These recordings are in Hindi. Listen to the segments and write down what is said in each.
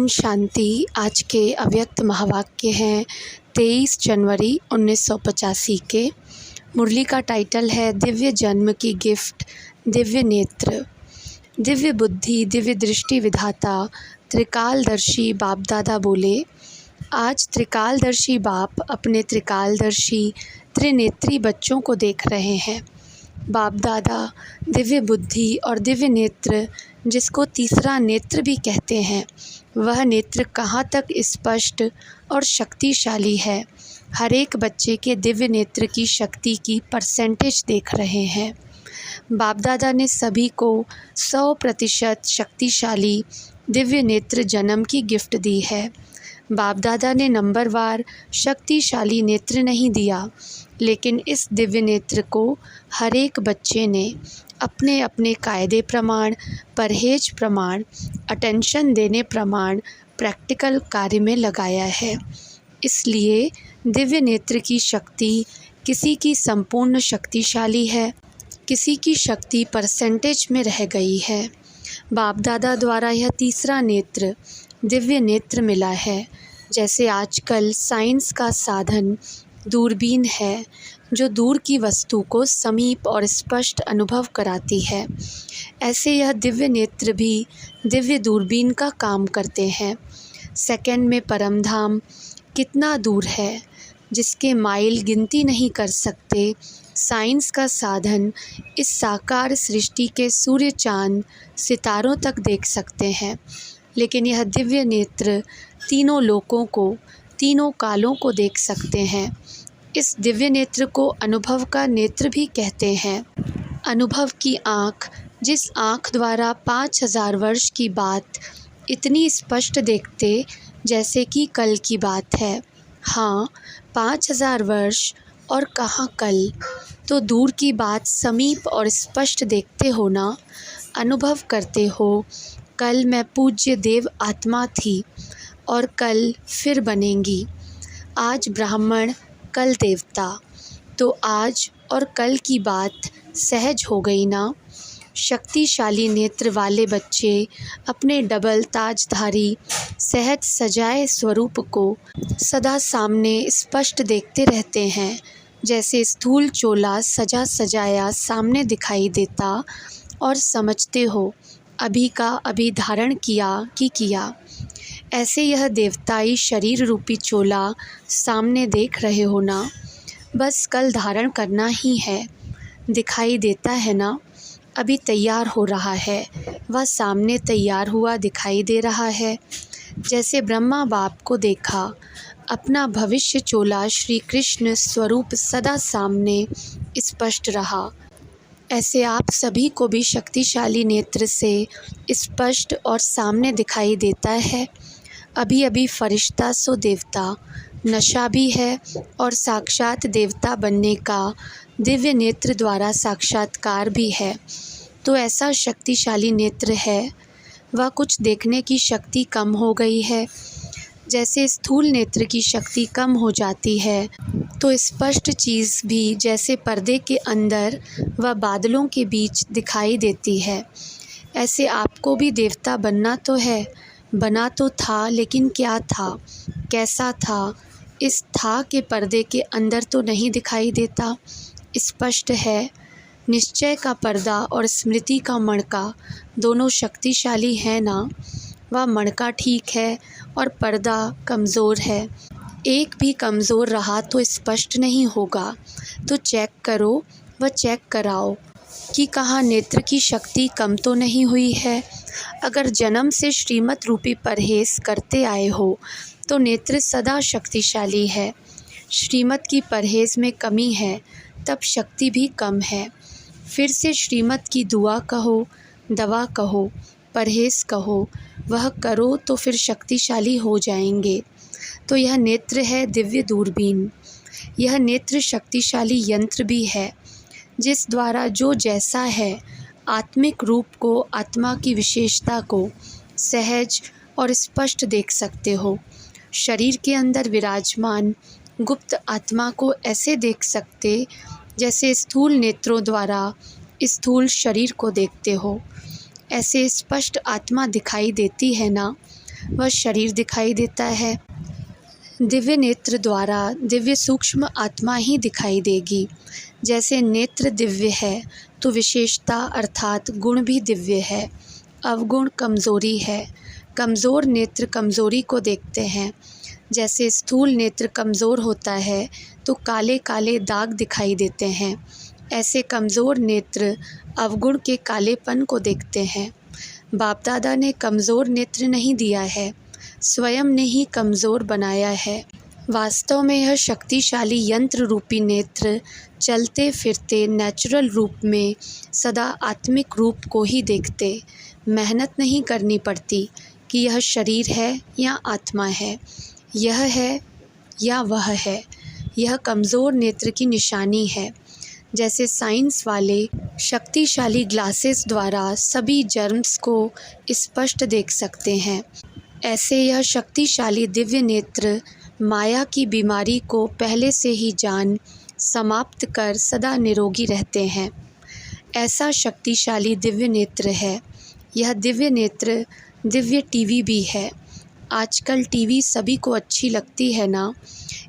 ओम शांति। आज के अव्यक्त महावाक्य हैं 23 जनवरी 1985 के। मुरली का टाइटल है दिव्य जन्म की गिफ्ट, दिव्य नेत्र, दिव्य बुद्धि, दिव्य दृष्टि विधाता त्रिकालदर्शी बाप दादा बोले। आज त्रिकालदर्शी बाप अपने त्रिकालदर्शी त्रिनेत्री बच्चों को देख रहे हैं। बाप दादा दिव्य बुद्धि और दिव्य नेत्र, जिसको तीसरा नेत्र भी कहते हैं, वह नेत्र कहाँ तक स्पष्ट और शक्तिशाली है। हर एक बच्चे के दिव्य नेत्र की शक्ति की परसेंटेज देख रहे हैं। बाप दादा ने सभी को 100% शक्तिशाली दिव्य नेत्र जन्म की गिफ्ट दी है। बाप दादा ने नंबरवार शक्तिशाली नेत्र नहीं दिया, लेकिन इस दिव्य नेत्र को हर एक बच्चे ने अपने अपने कायदे प्रमाण, परहेज प्रमाण, अटेंशन देने प्रमाण प्रैक्टिकल कार्य में लगाया है। इसलिए दिव्य नेत्र की शक्ति किसी की संपूर्ण शक्तिशाली है, किसी की शक्ति परसेंटेज में रह गई है। बाप दादा द्वारा यह तीसरा नेत्र दिव्य नेत्र मिला है। जैसे आजकल साइंस का साधन दूरबीन है, जो दूर की वस्तु को समीप और स्पष्ट अनुभव कराती है, ऐसे यह दिव्य नेत्र भी दिव्य दूरबीन का काम करते हैं। सेकंड में परमधाम कितना दूर है, जिसके माइल गिनती नहीं कर सकते। साइंस का साधन इस साकार सृष्टि के सूर्य, चांद, सितारों तक देख सकते हैं, लेकिन यह दिव्य नेत्र तीनों लोकों को, तीनों कालों को देख सकते हैं। इस दिव्य नेत्र को अनुभव का नेत्र भी कहते हैं। अनुभव की आँख, जिस आँख द्वारा 5000 वर्ष की बात इतनी स्पष्ट देखते जैसे कि कल की बात है। हाँ, 5000 वर्ष और कहाँ कल, तो दूर की बात समीप और स्पष्ट देखते हो ना। अनुभव करते हो, कल मैं पूज्य देव आत्मा थी और कल फिर बनेंगी। आज ब्राह्मण, कल देवता, तो आज और कल की बात सहज हो गई ना। शक्तिशाली नेत्र वाले बच्चे अपने डबल ताजधारी सहज सजाए स्वरूप को सदा सामने स्पष्ट देखते रहते हैं। जैसे स्थूल चोला सजा सजाया सामने दिखाई देता और समझते हो अभी का अभी धारण किया कि किया। ऐसे यह देवताई शरीर रूपी चोला सामने देख रहे हो ना। बस कल धारण करना ही है, दिखाई देता है ना। अभी तैयार हो रहा है, वह सामने तैयार हुआ दिखाई दे रहा है। जैसे ब्रह्मा बाप को देखा, अपना भविष्य चोला श्री कृष्ण स्वरूप सदा सामने स्पष्ट रहा। ऐसे आप सभी को भी शक्तिशाली नेत्र से स्पष्ट और सामने दिखाई देता है। अभी अभी फरिश्ता सो देवता नशा भी है और साक्षात देवता बनने का दिव्य नेत्र द्वारा साक्षात्कार भी है। तो ऐसा शक्तिशाली नेत्र है, वह कुछ देखने की शक्ति कम हो गई है। जैसे स्थूल नेत्र की शक्ति कम हो जाती है, तो स्पष्ट चीज़ भी जैसे पर्दे के अंदर व बादलों के बीच दिखाई देती है। ऐसे आपको भी देवता बनना तो है, बना तो था, लेकिन क्या था, कैसा था, इस था के पर्दे के अंदर तो नहीं दिखाई देता। स्पष्ट है, निश्चय का पर्दा और स्मृति का मणका दोनों शक्तिशाली है ना। वह मणका ठीक है और पर्दा कमज़ोर है। एक भी कमज़ोर रहा तो स्पष्ट नहीं होगा। तो चेक करो व चेक कराओ कि कहाँ नेत्र की शक्ति कम तो नहीं हुई है। अगर जन्म से श्रीमत रूपी परहेज करते आए हो तो नेत्र सदा शक्तिशाली है। श्रीमत की परहेज में कमी है, तब शक्ति भी कम है। फिर से श्रीमत की दुआ कहो, दवा कहो, परहेज कहो, वह करो तो फिर शक्तिशाली हो जाएंगे। तो यह नेत्र है दिव्य दूरबीन। यह नेत्र शक्तिशाली यंत्र भी है, जिस द्वारा जो जैसा है आत्मिक रूप को, आत्मा की विशेषता को सहज और स्पष्ट देख सकते हो। शरीर के अंदर विराजमान गुप्त आत्मा को ऐसे देख सकते जैसे स्थूल नेत्रों द्वारा स्थूल शरीर को देखते हो। ऐसे स्पष्ट आत्मा दिखाई देती है ना। वह शरीर दिखाई देता है। दिव्य नेत्र द्वारा दिव्य सूक्ष्म आत्मा ही दिखाई देगी। जैसे नेत्र दिव्य है तो विशेषता अर्थात गुण भी दिव्य है। अवगुण कमज़ोरी है। कमज़ोर नेत्र कमज़ोरी को देखते हैं। जैसे स्थूल नेत्र कमज़ोर होता है तो काले काले दाग दिखाई देते हैं, ऐसे कमज़ोर नेत्र अवगुण के कालेपन को देखते हैं। बाप दादा ने कमज़ोर नेत्र नहीं दिया है, स्वयं ने ही कमज़ोर बनाया है। वास्तव में यह शक्तिशाली यंत्र रूपी नेत्र चलते फिरते नेचुरल रूप में सदा आत्मिक रूप को ही देखते। मेहनत नहीं करनी पड़ती कि यह शरीर है या आत्मा है, यह है या वह है। यह कमज़ोर नेत्र की निशानी है। जैसे साइंस वाले शक्तिशाली ग्लासेस द्वारा सभी जर्म्स को स्पष्ट देख सकते हैं, ऐसे यह शक्तिशाली दिव्य नेत्र माया की बीमारी को पहले से ही जान समाप्त कर सदा निरोगी रहते हैं। ऐसा शक्तिशाली दिव्य नेत्र है। यह दिव्य नेत्र दिव्य टीवी भी है। आजकल टीवी सभी को अच्छी लगती है ना,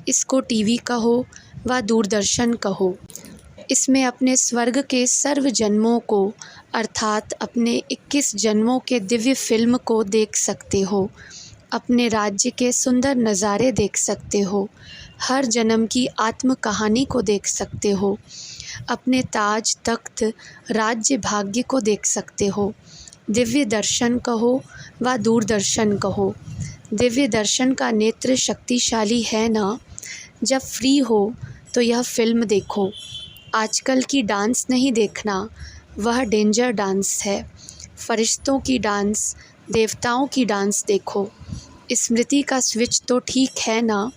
इसको टीवी कहो व दूरदर्शन कहो। इसमें अपने स्वर्ग के सर्व जन्मों को अर्थात अपने 21 जन्मों के दिव्य फिल्म को देख सकते हो। अपने राज्य के सुंदर नज़ारे देख सकते हो। हर जन्म की आत्म कहानी को देख सकते हो। अपने ताज तख्त राज्य भाग्य को देख सकते हो। दिव्य दर्शन कहो व दूरदर्शन कहो। दिव्य दर्शन का नेत्र शक्तिशाली है ना। जब फ्री हो तो यह फिल्म देखो। आजकल की डांस नहीं देखना, वह डेंजर डांस है। फरिश्तों की डांस, देवताओं की डांस देखो। स्मृति का स्विच तो ठीक है ना।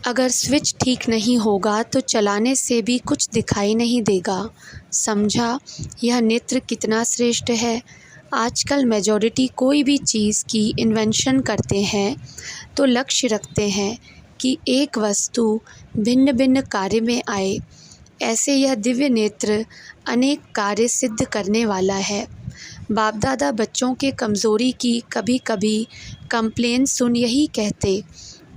अगर स्विच ठीक नहीं होगा तो चलाने से भी कुछ दिखाई नहीं देगा। समझा यह नेत्र कितना श्रेष्ठ है। आजकल मेजॉरिटी कोई भी चीज़ की इन्वेंशन करते हैं तो लक्ष्य रखते हैं कि एक वस्तु भिन्न भिन्न कार्य में आए। ऐसे यह दिव्य नेत्र अनेक कार्य सिद्ध करने वाला है। बाप दादा बच्चों के कमज़ोरी की कभी कभी कंप्लेन सुन यही कहते,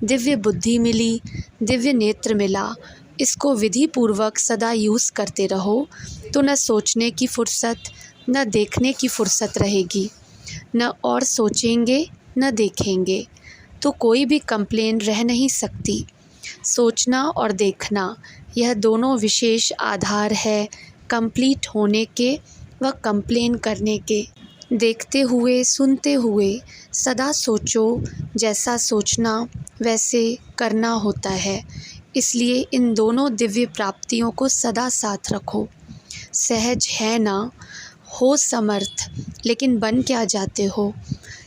दिव्य बुद्धि मिली, दिव्य नेत्र मिला, इसको विधि पूर्वक सदा यूज़ करते रहो तो न सोचने की फुर्सत न देखने की फुर्सत रहेगी। न और सोचेंगे न देखेंगे तो कोई भी कंप्लेन रह नहीं सकती। सोचना और देखना यह दोनों विशेष आधार है कंप्लीट होने के व कंप्लेन करने के। देखते हुए सुनते हुए सदा सोचो, जैसा सोचना वैसे करना होता है। इसलिए इन दोनों दिव्य प्राप्तियों को सदा साथ रखो। सहज है ना, हो समर्थ, लेकिन बन क्या जाते हो।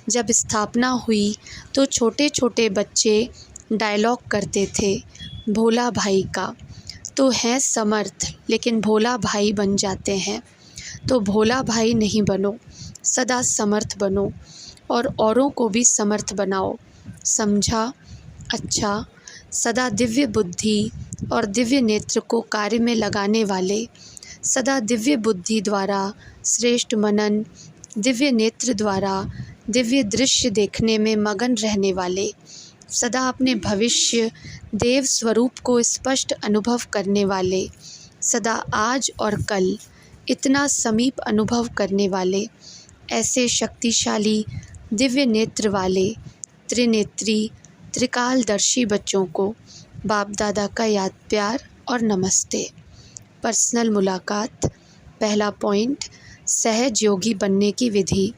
जब स्थापना हुई तो छोटे छोटे बच्चे डायलॉग करते थे भोला भाई का, तो हैं समर्थ लेकिन भोला भाई बन जाते हैं। तो भोला भाई नहीं बनो, सदा समर्थ बनो और औरों को भी समर्थ बनाओ। समझा। अच्छा, सदा दिव्य बुद्धि और दिव्य नेत्र को कार्य में लगाने वाले, सदा दिव्य बुद्धि द्वारा श्रेष्ठ मनन, दिव्य नेत्र द्वारा दिव्य दृश्य देखने में मगन रहने वाले, सदा अपने भविष्य देव स्वरूप को स्पष्ट अनुभव करने वाले, सदा आज और कल इतना समीप अनुभव करने वाले, ऐसे शक्तिशाली दिव्य नेत्र वाले त्रिनेत्री त्रिकालदर्शी बच्चों को बाप दादा का याद प्यार और नमस्ते। पर्सनल मुलाकात। पहला पॉइंट, सहज योगी बनने की विधि।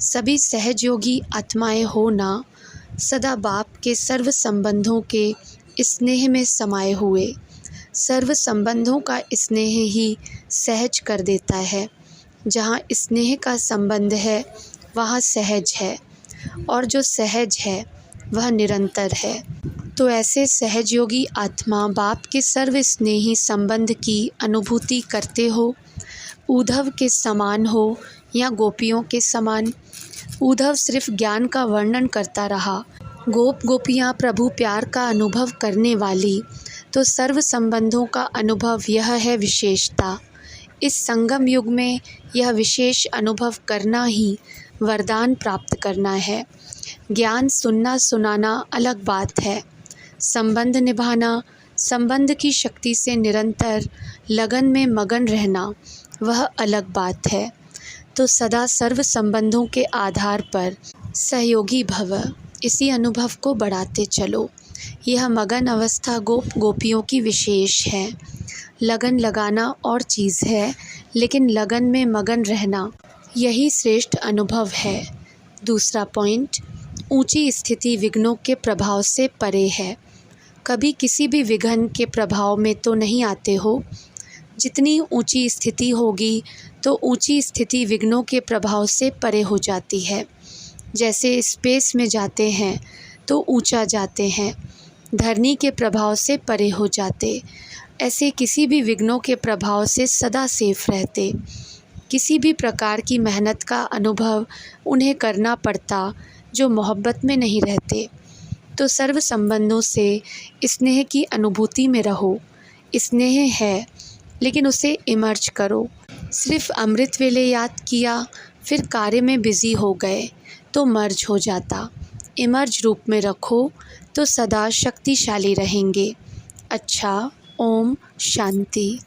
सभी सहज योगी आत्माएं हो ना, सदा बाप के सर्व संबंधों के स्नेह में समाये हुए। सर्व संबंधों का स्नेह ही सहज कर देता है। जहाँ स्नेह का संबंध है वहाँ सहज है, और जो सहज है वह निरंतर है। तो ऐसे सहज योगी आत्मा बाप के सर्व स्नेही संबंध की अनुभूति करते हो। उद्धव के समान हो या गोपियों के समान। उद्धव सिर्फ ज्ञान का वर्णन करता रहा, गोप गोपियाँ प्रभु प्यार का अनुभव करने वाली। तो सर्व संबंधों का अनुभव यह है विशेषता। इस संगम युग में यह विशेष अनुभव करना ही वरदान प्राप्त करना है। ज्ञान सुनना सुनाना अलग बात है, संबंध निभाना, संबंध की शक्ति से निरंतर लगन में मगन रहना वह अलग बात है। तो सदा सर्व संबंधों के आधार पर सहयोगी भव, इसी अनुभव को बढ़ाते चलो। यह मगन अवस्था गोप गोपियों की विशेष है। लगन लगाना और चीज़ है, लेकिन लगन में मगन रहना यही श्रेष्ठ अनुभव है। दूसरा पॉइंट, ऊंची स्थिति विघ्नों के प्रभाव से परे है। कभी किसी भी विघ्न के प्रभाव में तो नहीं आते हो। जितनी ऊंची स्थिति होगी तो ऊंची स्थिति विघ्नों के प्रभाव से परे हो जाती है। जैसे स्पेस में जाते हैं तो ऊंचा जाते हैं, धरनी के प्रभाव से परे हो जाते। ऐसे किसी भी विघ्नों के प्रभाव से सदा सेफ रहते। किसी भी प्रकार की मेहनत का अनुभव उन्हें करना पड़ता जो मोहब्बत में नहीं रहते। तो सर्व संबंधों से स्नेह की अनुभूति में रहो। स्नेह है, लेकिन उसे इमर्ज करो। सिर्फ अमृत वेले याद किया फिर कार्य में बिज़ी हो गए तो मर्ज हो जाता। इमर्ज रूप में रखो तो सदा शक्तिशाली रहेंगे। अच्छा, ओम शांति।